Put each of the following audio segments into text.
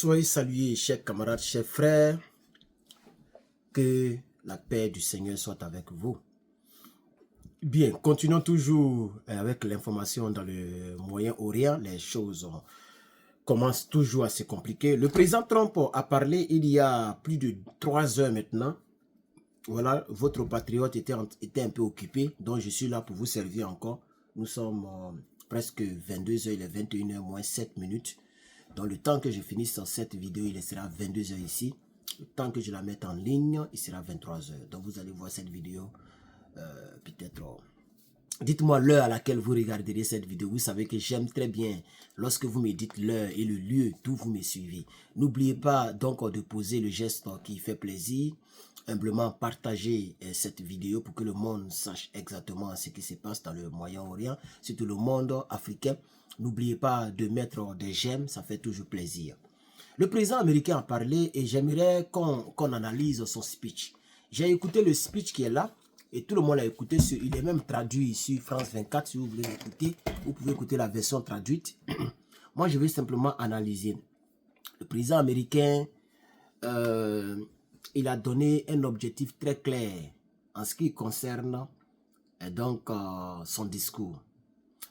Soyez salués, chers camarades, chers frères, que la paix du Seigneur soit avec vous. Bien, continuons toujours avec l'information dans le Moyen-Orient. Les choses commencent toujours à se compliquer. Le président Trump a parlé il y a plus de 3 heures maintenant. Voilà, votre patriote était un peu occupé, donc je suis là pour vous servir encore. Nous sommes presque 22 h, il est 21 h moins 7 minutes. Dans le temps que je finisse cette vidéo, il sera 22 h ici. Le temps que je la mette en ligne, il sera 23 h. Donc vous allez voir cette vidéo peut-être... Dites-moi l'heure à laquelle vous regarderez cette vidéo. Vous savez que j'aime très bien lorsque vous me dites l'heure et le lieu d'où vous me suivez. N'oubliez pas donc de poser le geste qui fait plaisir. Humblement partager cette vidéo pour que le monde sache exactement ce qui se passe dans le Moyen-Orient, surtout le monde africain. N'oubliez pas de mettre des j'aime, ça fait toujours plaisir. Le président américain a parlé et j'aimerais qu'on analyse son speech. J'ai écouté le speech qui est là. Et tout le monde l'a écouté, il est même traduit ici, France 24, si vous voulez l'écouter, vous pouvez écouter la version traduite. Moi, je vais simplement analyser. Le président américain, il a donné un objectif très clair en ce qui concerne donc son discours.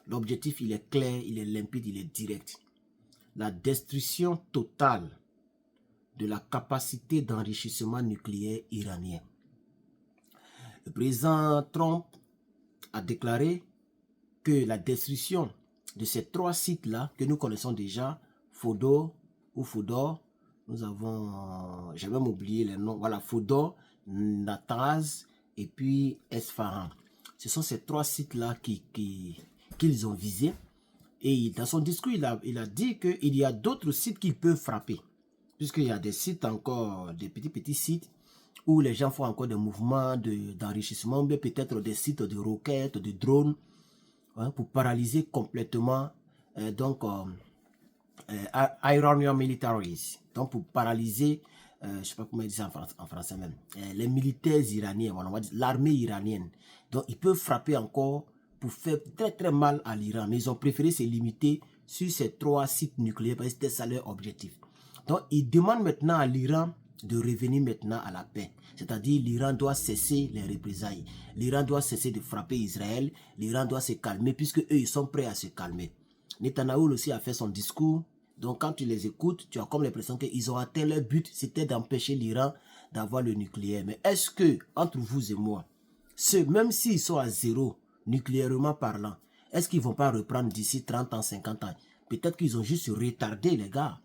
L'objectif, il est clair, il est limpide, il est direct. La destruction totale de la capacité d'enrichissement nucléaire iranien. Le président Trump a déclaré que la destruction de ces 3 sites-là, que nous connaissons déjà, Fordo ou Fordo, nous avons, j'ai même oublié les noms, voilà, Fordo, Natanz et puis Esfahan. Ce sont ces 3 sites-là qu'ils ont visés. Et dans son discours, il a dit qu'il y a d'autres sites qu'ils peuvent frapper. Puisqu'il y a des sites encore, des petits sites, où les gens font encore des mouvements d'enrichissement, mais peut-être des sites de roquettes, de drones, hein, pour paralyser complètement Iranian militaries, donc pour paralyser, je ne sais pas comment dire ça en français même, les militaires iraniens, voilà, on va dire l'armée iranienne. Donc ils peuvent frapper encore pour faire très mal à l'Iran, mais ils ont préféré se limiter sur ces 3 sites nucléaires parce que c'était ça leur objectif. Donc ils demandent maintenant à l'Iran de revenir maintenant à la paix. C'est-à-dire l'Iran doit cesser les représailles. L'Iran doit cesser de frapper Israël. L'Iran doit se calmer puisque eux, ils sont prêts à se calmer. Netanyahou aussi a fait son discours. Donc quand tu les écoutes, tu as comme l'impression qu'ils ont atteint leur but. C'était d'empêcher l'Iran d'avoir le nucléaire. Mais est-ce que, entre vous et moi, même s'ils sont à zéro, nucléairement parlant, est-ce qu'ils ne vont pas reprendre d'ici 30 ans, 50 ans? Peut-être qu'ils ont juste retardé les gars.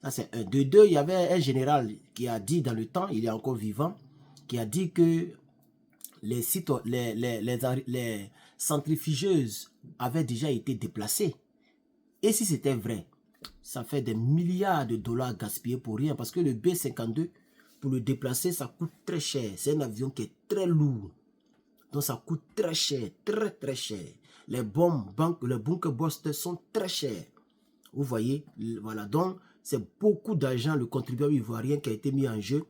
Ça, c'est un. De deux, il y avait un général qui a dit dans le temps, il est encore vivant, qui a dit que les centrifugeuses avaient déjà été déplacées. Et si c'était vrai, ça fait des milliards de dollars gaspillés pour rien. Parce que le B-52, pour le déplacer, ça coûte très cher. C'est un avion qui est très lourd. Donc ça coûte très cher, très cher. Les bombes, les bunker busters sont très chers. Vous voyez, voilà, donc c'est beaucoup d'argent, le contribuable ivoirien qui a été mis en jeu.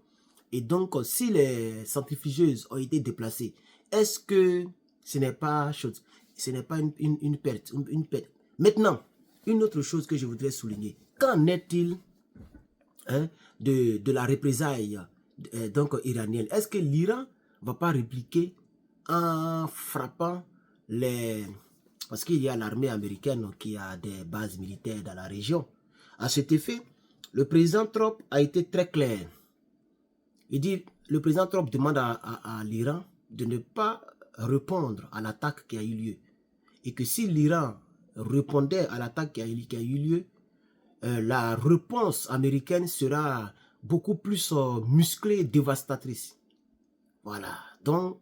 Et donc, si les centrifugeuses ont été déplacées, est-ce que ce n'est pas chose, ce n'est pas une perte, une perte. Maintenant, une autre chose que je voudrais souligner. Qu'en est-il de la représaille donc iranienne? Est-ce que l'Iran ne va pas répliquer en frappant les... Parce qu'il y a l'armée américaine qui a des bases militaires dans la région. À cet effet, le président Trump a été très clair. Il dit, le président Trump demande à l'Iran de ne pas répondre à l'attaque qui a eu lieu. Et que si l'Iran répondait à l'attaque qui a eu lieu, la réponse américaine sera beaucoup plus musclée et dévastatrice. Voilà. Donc,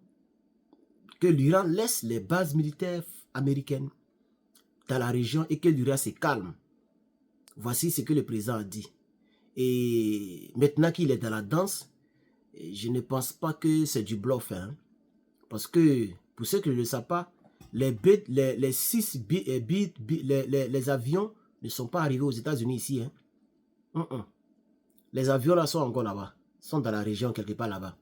que l'Iran laisse les bases militaires américaines dans la région et que l'Iran se calme. Voici ce que le président a dit. Et maintenant qu'il est dans la danse, je ne pense pas que c'est du bluff. Hein? Parce que, pour ceux qui ne le savent pas, les avions ne sont pas arrivés aux États-Unis ici. Hein? Les avions là sont encore là-bas. Sont dans la région quelque part là-bas.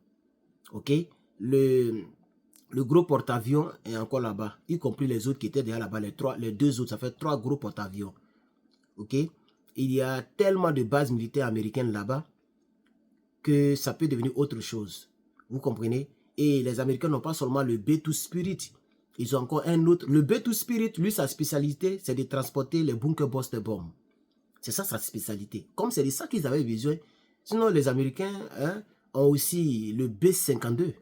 Ok? Le gros porte-avions est encore là-bas. Y compris les autres qui étaient déjà là-bas. Les 2 autres, ça fait 3 gros porte-avions. Ok? il y a tellement de bases militaires américaines là-bas que ça peut devenir autre chose. Vous comprenez? Et les Américains n'ont pas seulement le B2 Spirit. Ils ont encore un autre. Le B2 Spirit, lui, sa spécialité, c'est de transporter les bunker buster bombes. C'est ça sa spécialité. Comme c'est de ça qu'ils avaient besoin. Sinon, les Américains ont aussi le B-52.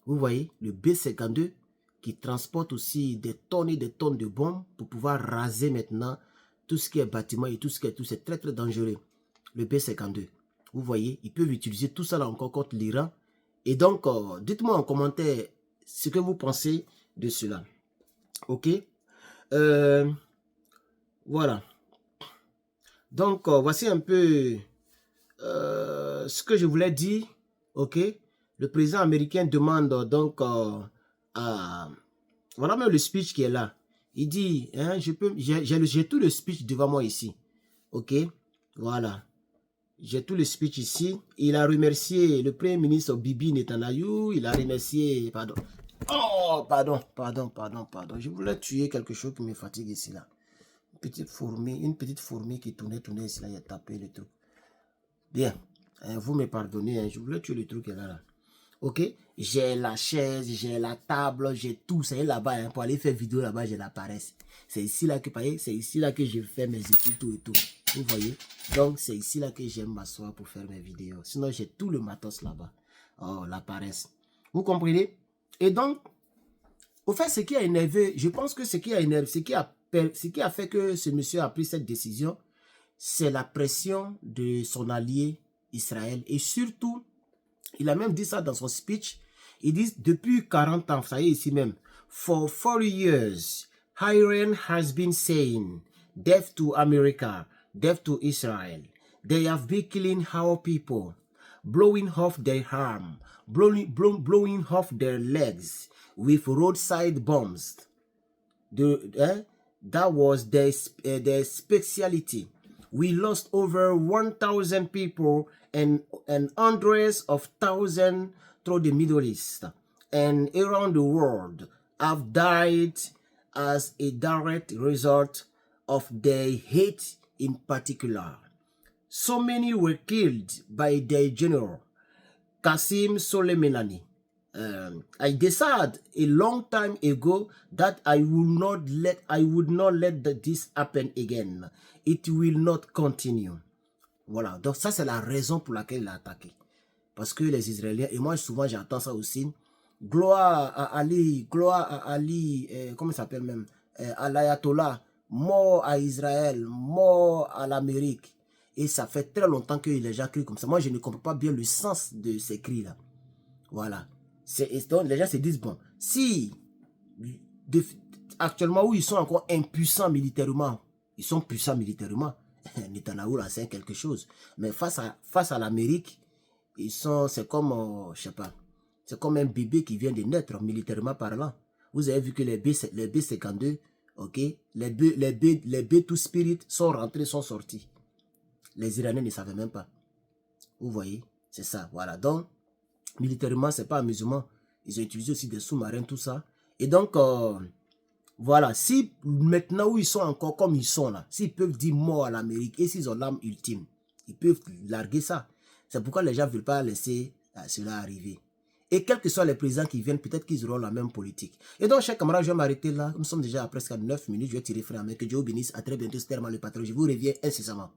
Vous voyez, le B-52 qui transporte aussi des tonnes et des tonnes de bombes pour pouvoir raser maintenant tout ce qui est bâtiment et tout ce qui est tout. C'est très très dangereux. Le B-52. Vous voyez, ils peuvent utiliser tout ça là encore contre l'Iran. Et donc, dites-moi en commentaire ce que vous pensez de cela. Ok. Voilà. Donc, voici un peu ce que je voulais dire. Ok. Le président américain demande donc à... Voilà même le speech qui est là. Il dit, hein, j'ai tout le speech devant moi ici. Ok. Voilà. J'ai tout le speech ici. Il a remercié le premier ministre Bibi Netanyahu. Il a remercié... Pardon. Oh, pardon. Je voulais tuer quelque chose qui me fatigue ici, là. Une petite fourmi qui tournait ici, là. Il a tapé le truc. Bien. Hein, vous me pardonnez. Hein, je voulais tuer le truc là. Ok. J'ai la chaise, j'ai la table, j'ai tout. C'est là-bas. Hein, pour aller faire vidéo là-bas, j'ai la paresse. C'est ici là que, je fais mes études, tout et tout. Vous voyez? Donc, c'est ici là que j'aime m'asseoir pour faire mes vidéos. Sinon, j'ai tout le matos là-bas. Oh, la paresse. Vous comprenez? Et donc, au fait, ce qui a énervé, je pense que ce qui a énervé, ce qui a fait que ce monsieur a pris cette décision, c'est la pression de son allié Israël. Et surtout, il a même dit ça dans son speech. Il dit, depuis 40 ans, ça y est ici même, for 40 years, Iran has been saying, death to America, death to Israel. They have been killing our people, blowing off their arm, blowing off their legs with roadside bombs. That was their specialty. We lost over 1,000 people and hundreds of thousands through the Middle East and around the world have died as a direct result of their hate in particular. So many were killed by their general, Qasem Soleimani. I decided a long time ago that I would not let this happen again. It will not continue. Voilà, donc ça c'est la raison pour laquelle il a attaqué. Parce que les Israéliens, et moi souvent j'entends ça aussi, gloire à Ali, comment il s'appelle même, à l'Ayatollah, mort à Israël, mort à l'Amérique. Et ça fait très longtemps que les gens crient comme ça. Moi je ne comprends pas bien le sens de ces cris-là. Voilà. Donc les gens se disent, bon, si actuellement où ils sont encore impuissants militairement, ils sont puissants militairement, Netanyahou là c'est quelque chose, mais face à l'Amérique, c'est comme, je sais pas, c'est comme un bébé qui vient de naître militairement parlant. Vous avez vu que les B-52, ok, les B2 Spirit sont rentrés, sont sortis. Les Iraniens ne savaient même pas. Vous voyez, c'est ça, voilà. Donc, militairement, c'est pas amusement. Ils ont utilisé aussi des sous-marins, tout ça. Et donc, voilà. Si maintenant où ils sont encore comme ils sont là, s'ils peuvent dire mort à l'Amérique et s'ils ont l'arme ultime, ils peuvent larguer ça. C'est pourquoi les gens ne veulent pas laisser cela arriver. Et quels que soient les présidents qui viennent, peut-être qu'ils auront la même politique. Et donc, chers camarades, je vais m'arrêter là. Nous sommes déjà à presque 9 minutes. Je vais tirer frère, mais que Dieu vous bénisse. À très bientôt. C'était le patron. Je vous reviens incessamment.